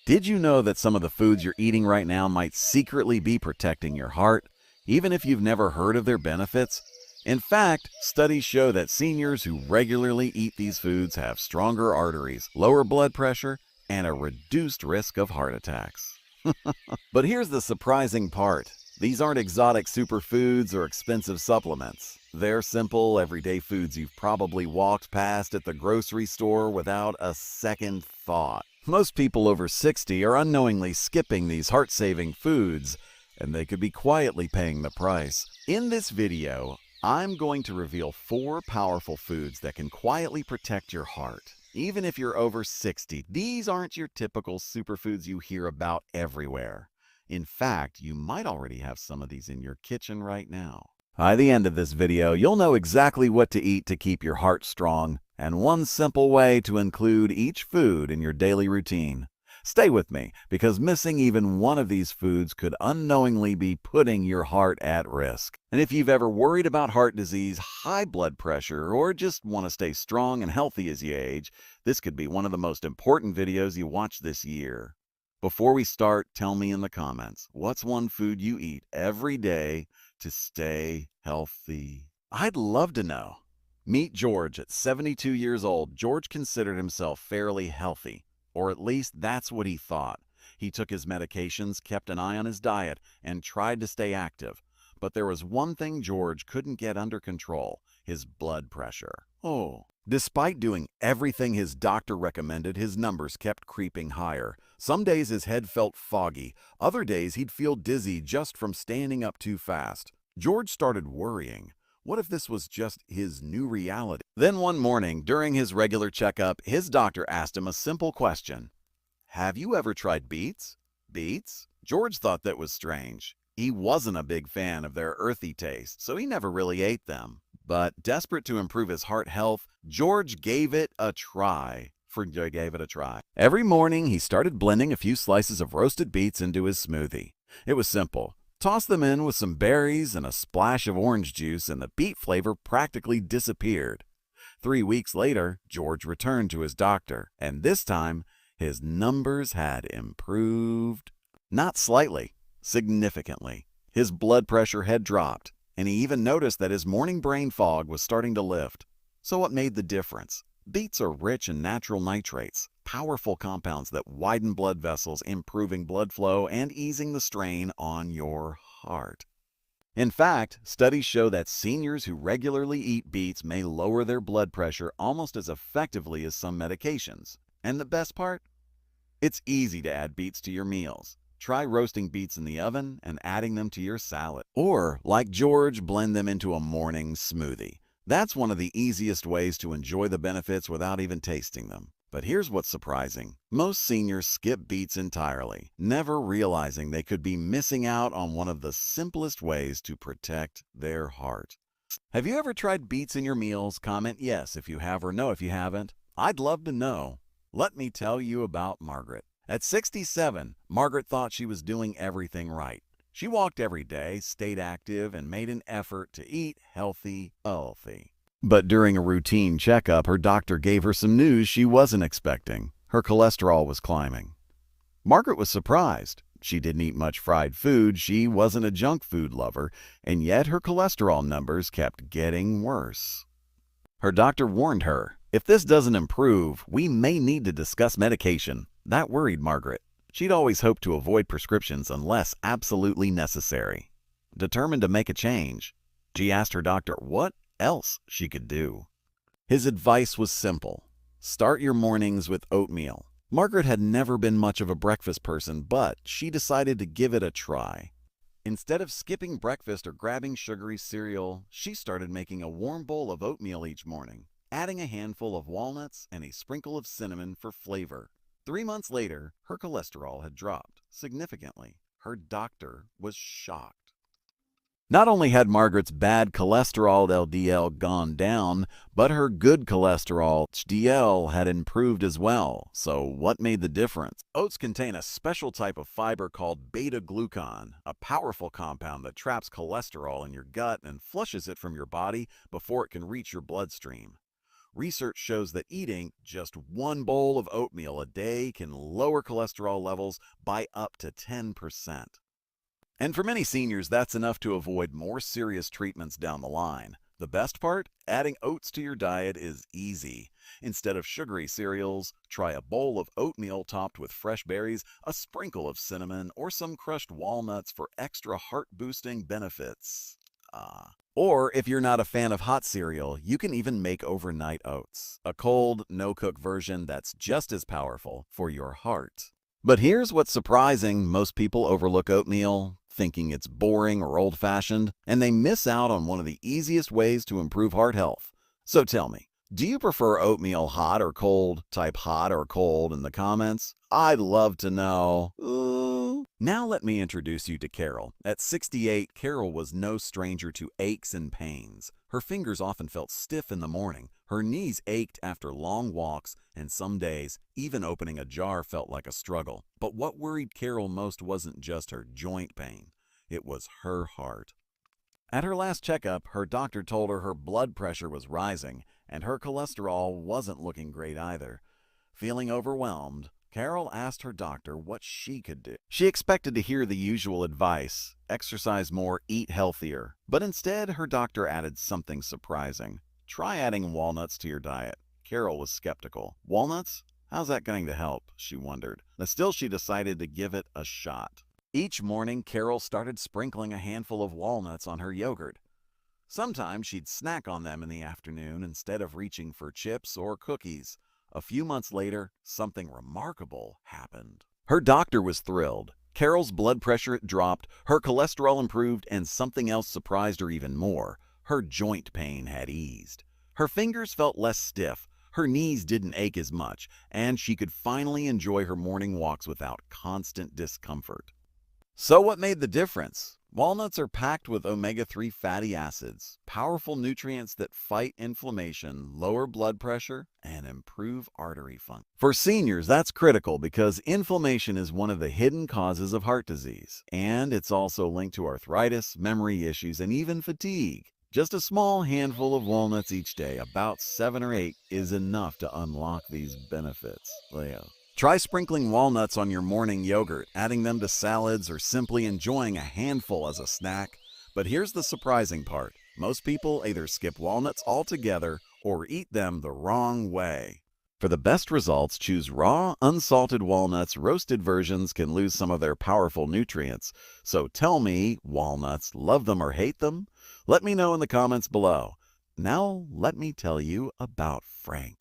Did you know that some of the foods you're eating right now might secretly be protecting your heart, even if you've never heard of their benefits? In fact, studies show that seniors who regularly eat these foods have stronger arteries, lower blood pressure, and a reduced risk of heart attacks. But here's the surprising part. These aren't exotic superfoods or expensive supplements. They're simple, everyday foods you've probably walked past at the grocery store without a second thought. Most people over 60 are unknowingly skipping these heart-saving foods, and they could be quietly paying the price. In this video, I'm going to reveal 4 powerful foods that can quietly protect your heart. Even if you're over 60, these aren't your typical superfoods you hear about everywhere. In fact, you might already have some of these in your kitchen right now. By the end of this video, you'll know exactly what to eat to keep your heart strong, and one simple way to include each food in your daily routine. Stay with me, because missing even one of these foods could unknowingly be putting your heart at risk. And if you've ever worried about heart disease, high blood pressure, or just want to stay strong and healthy as you age, this could be one of the most important videos you watch this year. Before we start, tell me in the comments, what's one food you eat every day to stay healthy? I'd love to know. Meet George. At 72 years old, George considered himself fairly healthy, or at least that's what he thought. He took his medications, kept an eye on his diet, and tried to stay active. But there was one thing George couldn't get under control: his blood pressure. Despite doing everything his doctor recommended, his numbers kept creeping higher. Some days his head felt foggy. Other days he'd feel dizzy just from standing up too fast. George started worrying. What if this was just his new reality? Then one morning, during his regular checkup, his doctor asked him a simple question. Have you ever tried beets? Beets? George thought that was strange. He wasn't a big fan of their earthy taste, so he never really ate them. But desperate to improve his heart health, George gave it a try. Every morning, he started blending a few slices of roasted beets into his smoothie. It was simple. Toss them in with some berries and a splash of orange juice, and the beet flavor practically disappeared. 3 weeks later, George returned to his doctor, and this time, his numbers had improved. Not slightly, significantly. His blood pressure had dropped, and he even noticed that his morning brain fog was starting to lift. So what made the difference? Beets are rich in natural nitrates, powerful compounds that widen blood vessels, improving blood flow and easing the strain on your heart. In fact, studies show that seniors who regularly eat beets may lower their blood pressure almost as effectively as some medications. And the best part? It's easy to add beets to your meals. Try roasting beets in the oven and adding them to your salad. Or, like George, blend them into a morning smoothie. That's one of the easiest ways to enjoy the benefits without even tasting them. But here's what's surprising. Most seniors skip beets entirely, never realizing they could be missing out on one of the simplest ways to protect their heart. Have you ever tried beets in your meals? Comment yes if you have or no if you haven't. I'd love to know. Let me tell you about Margaret. At 67, Margaret thought she was doing everything right. She walked every day, stayed active, and made an effort to eat healthy. But during a routine checkup, her doctor gave her some news she wasn't expecting. Her cholesterol was climbing. Margaret was surprised. She didn't eat much fried food, she wasn't a junk food lover, and yet her cholesterol numbers kept getting worse. Her doctor warned her, if this doesn't improve, we may need to discuss medication. That worried Margaret. She'd always hoped to avoid prescriptions unless absolutely necessary. Determined to make a change, she asked her doctor what else she could do. His advice was simple. Start your mornings with oatmeal. Margaret had never been much of a breakfast person, but she decided to give it a try. Instead of skipping breakfast or grabbing sugary cereal, she started making a warm bowl of oatmeal each morning, adding a handful of walnuts and a sprinkle of cinnamon for flavor. 3 months later, her cholesterol had dropped significantly. Her doctor was shocked. Not only had Margaret's bad cholesterol LDL gone down, but her good cholesterol HDL had improved as well. So what made the difference? Oats contain a special type of fiber called beta-glucan, a powerful compound that traps cholesterol in your gut and flushes it from your body before it can reach your bloodstream. Research shows that eating just one bowl of oatmeal a day can lower cholesterol levels by up to 10%. And for many seniors, that's enough to avoid more serious treatments down the line. The best part? Adding oats to your diet is easy. Instead of sugary cereals, try a bowl of oatmeal topped with fresh berries, a sprinkle of cinnamon, or some crushed walnuts for extra heart-boosting benefits. Or if you're not a fan of hot cereal, you can even make overnight oats, a cold, no-cook version that's just as powerful for your heart. But here's what's surprising: most people overlook oatmeal, thinking it's boring or old-fashioned, and they miss out on one of the easiest ways to improve heart health. So tell me, do you prefer oatmeal hot or cold? Type hot or cold in the comments. I'd love to know. Ooh. Now let me introduce you to Carol. At 68, Carol was no stranger to aches and pains. Her fingers often felt stiff in the morning. Her knees ached after long walks, and some days, even opening a jar felt like a struggle. But what worried Carol most wasn't just her joint pain. It was her heart. At her last checkup, her doctor told her blood pressure was rising, and her cholesterol wasn't looking great either. Feeling overwhelmed, Carol asked her doctor what she could do. She expected to hear the usual advice: exercise more, eat healthier. But instead, her doctor added something surprising. Try adding walnuts to your diet. Carol was skeptical. Walnuts? How's that going to help? She wondered. But still, she decided to give it a shot. Each morning, Carol started sprinkling a handful of walnuts on her yogurt. Sometimes she'd snack on them in the afternoon instead of reaching for chips or cookies. A few months later, something remarkable happened. Her doctor was thrilled. Carol's blood pressure dropped, her cholesterol improved, and something else surprised her even more. Her joint pain had eased. Her fingers felt less stiff, her knees didn't ache as much, and she could finally enjoy her morning walks without constant discomfort. So what made the difference? Walnuts are packed with omega-3 fatty acids, powerful nutrients that fight inflammation, lower blood pressure, and improve artery function. For seniors, that's critical because inflammation is one of the hidden causes of heart disease, and it's also linked to arthritis, memory issues, and even fatigue. Just a small handful of walnuts each day, about 7 or 8, is enough to unlock these benefits. Try sprinkling walnuts on your morning yogurt, adding them to salads, or simply enjoying a handful as a snack. But here's the surprising part. Most people either skip walnuts altogether or eat them the wrong way. For the best results, choose raw, unsalted walnuts. Roasted versions can lose some of their powerful nutrients. So tell me, walnuts, love them or hate them? Let me know in the comments below. Now let me tell you about Frank.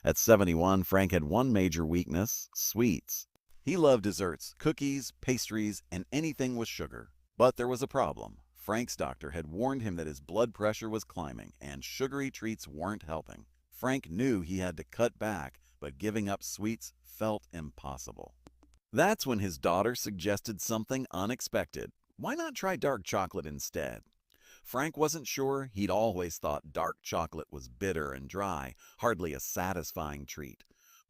At 71, Frank had one major weakness: sweets. He loved desserts, cookies, pastries, and anything with sugar. But there was a problem. Frank's doctor had warned him that his blood pressure was climbing, and sugary treats weren't helping. Frank knew he had to cut back, but giving up sweets felt impossible. That's when his daughter suggested something unexpected. Why not try dark chocolate instead? Frank wasn't sure. He'd always thought dark chocolate was bitter and dry, hardly a satisfying treat.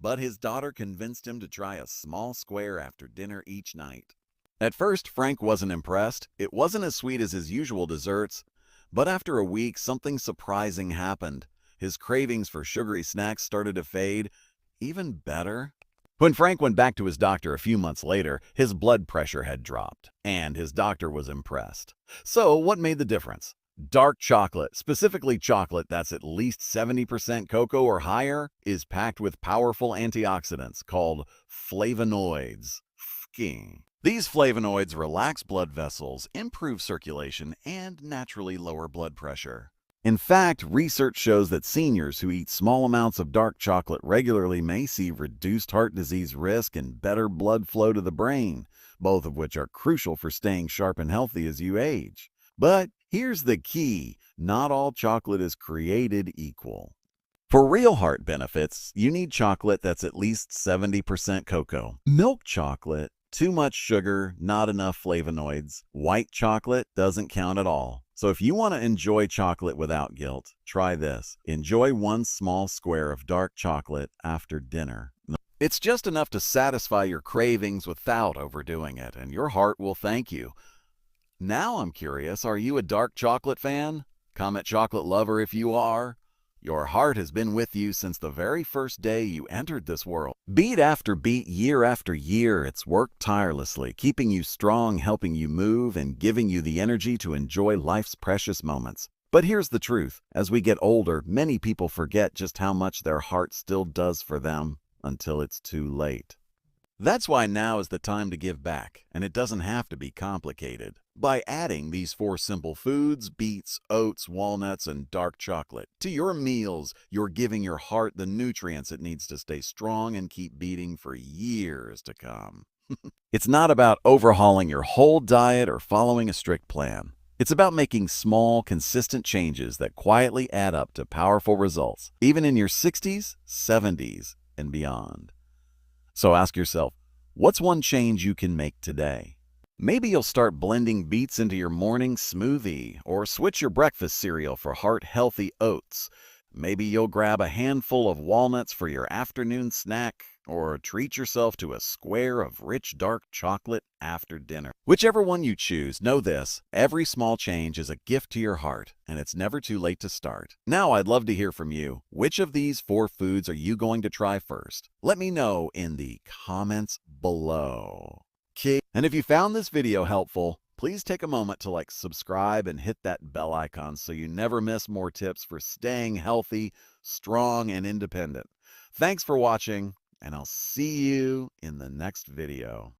But his daughter convinced him to try a small square after dinner each night. At first, Frank wasn't impressed. It wasn't as sweet as his usual desserts. But after a week, something surprising happened. His cravings for sugary snacks started to fade. Even better, when Frank went back to his doctor a few months later, his blood pressure had dropped, and his doctor was impressed. So what made the difference? Dark chocolate, specifically chocolate that's at least 70% cocoa or higher, is packed with powerful antioxidants called flavonoids. These flavonoids relax blood vessels, improve circulation, and naturally lower blood pressure. In fact, research shows that seniors who eat small amounts of dark chocolate regularly may see reduced heart disease risk and better blood flow to the brain, both of which are crucial for staying sharp and healthy as you age. But here's the key: not all chocolate is created equal. For real heart benefits, you need chocolate that's at least 70% cocoa. Milk chocolate, too much sugar, not enough flavonoids. White chocolate doesn't count at all. So if you want to enjoy chocolate without guilt, try this. Enjoy one small square of dark chocolate after dinner. It's just enough to satisfy your cravings without overdoing it, and your heart will thank you. Now I'm curious, are you a dark chocolate fan? Comment chocolate lover if you are. Your heart has been with you since the very first day you entered this world. Beat after beat, year after year, it's worked tirelessly, keeping you strong, helping you move, and giving you the energy to enjoy life's precious moments. But here's the truth. As we get older, many people forget just how much their heart still does for them until it's too late. That's why now is the time to give back, and it doesn't have to be complicated. By adding these 4 simple foods, beets, oats, walnuts, and dark chocolate, to your meals, you're giving your heart the nutrients it needs to stay strong and keep beating for years to come. It's not about overhauling your whole diet or following a strict plan. It's about making small, consistent changes that quietly add up to powerful results, even in your 60s, 70s, and beyond. So ask yourself, what's one change you can make today? Maybe you'll start blending beets into your morning smoothie, or switch your breakfast cereal for heart-healthy oats. Maybe you'll grab a handful of walnuts for your afternoon snack, or treat yourself to a square of rich dark chocolate after dinner. Whichever one you choose, know this: every small change is a gift to your heart, and it's never too late to start. Now I'd love to hear from you. Which of these 4 foods are you going to try first? Let me know in the comments below. Okay. And if you found this video helpful, please take a moment to subscribe and hit that bell icon so you never miss more tips for staying healthy, strong, and independent. Thanks for watching, and I'll see you in the next video.